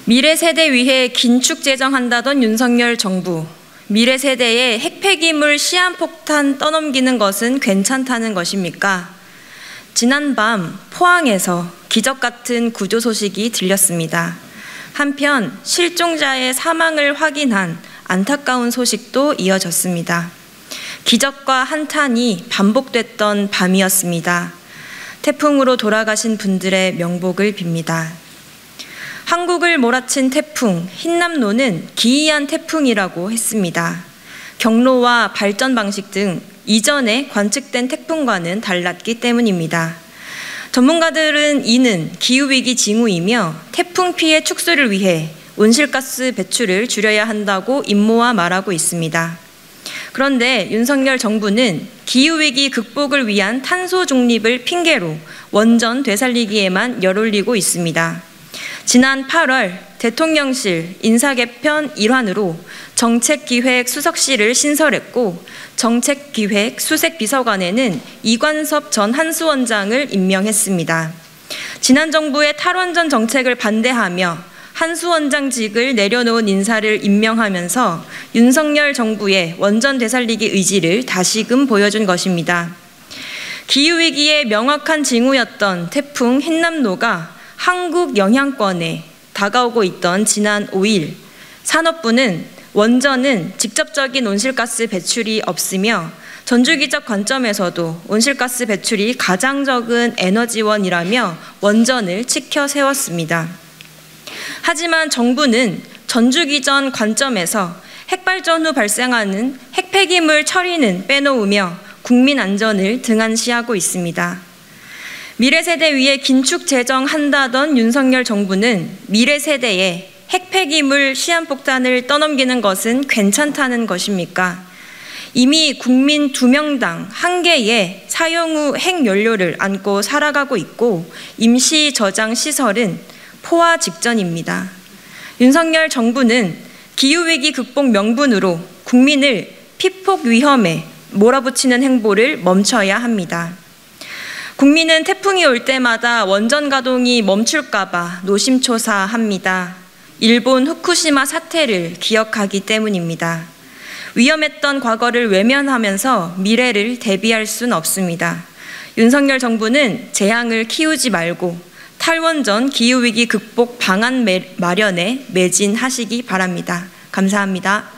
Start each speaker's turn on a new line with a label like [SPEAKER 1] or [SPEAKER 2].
[SPEAKER 1] 미래 세대 위해 긴축 재정한다던 윤석열 정부. 미래 세대에 핵폐기물 시한폭탄 떠넘기는 것은 괜찮다는 것입니까? 지난밤 포항에서 기적 같은 구조 소식이 들렸습니다. 한편 실종자의 사망을 확인한 안타까운 소식도 이어졌습니다. 기적과 한탄이 반복됐던 밤이었습니다. 태풍으로 돌아가신 분들의 명복을 빕니다. 한국을 몰아친 태풍 흰남노는 기이한 태풍이라고 했습니다. 경로와 발전 방식 등 이전에 관측된 태풍과는 달랐기 때문입니다. 전문가들은 이는 기후위기 징후이며 태풍 피해 축소를 위해 온실가스 배출을 줄여야 한다고 임모아 말하고 있습니다. 그런데 윤석열 정부는 기후위기 극복을 위한 탄소 중립을 핑계로 원전 되살리기에만 열올리고 있습니다. 지난 8월 대통령실 인사개편 일환으로 정책기획 수석실을 신설했고 정책기획 수색비서관에는 이관섭 전 한수원장을 임명했습니다. 지난 정부의 탈원전 정책을 반대하며 한수원장직을 내려놓은 인사를 임명하면서 윤석열 정부의 원전 되살리기 의지를 다시금 보여준 것입니다. 기후위기의 명확한 징후였던 태풍 흰남노가 한국 영향권에 다가오고 있던 지난 5일 산업부는 원전은 직접적인 온실가스 배출이 없으며 전주기적 관점에서도 온실가스 배출이 가장 적은 에너지원이라며 원전을 치켜 세웠습니다. 하지만 정부는 전주기전 관점에서 핵발전 후 발생하는 핵폐기물 처리는 빼놓으며 국민 안전을 등한시하고 있습니다. 미래 세대 위에 긴축 재정한다던 윤석열 정부는 미래 세대에 핵폐기물 시한폭탄을 떠넘기는 것은 괜찮다는 것입니까? 이미 국민 2명당 1개의 사용 후 핵연료를 안고 살아가고 있고 임시 저장 시설은 포화 직전입니다. 윤석열 정부는 기후위기 극복 명분으로 국민을 피폭 위험에 몰아붙이는 행보를 멈춰야 합니다. 국민은 태풍이 올 때마다 원전 가동이 멈출까봐 노심초사합니다. 일본 후쿠시마 사태를 기억하기 때문입니다. 위험했던 과거를 외면하면서 미래를 대비할 순 없습니다. 윤석열 정부는 재앙을 키우지 말고 탈원전 기후위기 극복 방안 마련에 매진하시기 바랍니다. 감사합니다.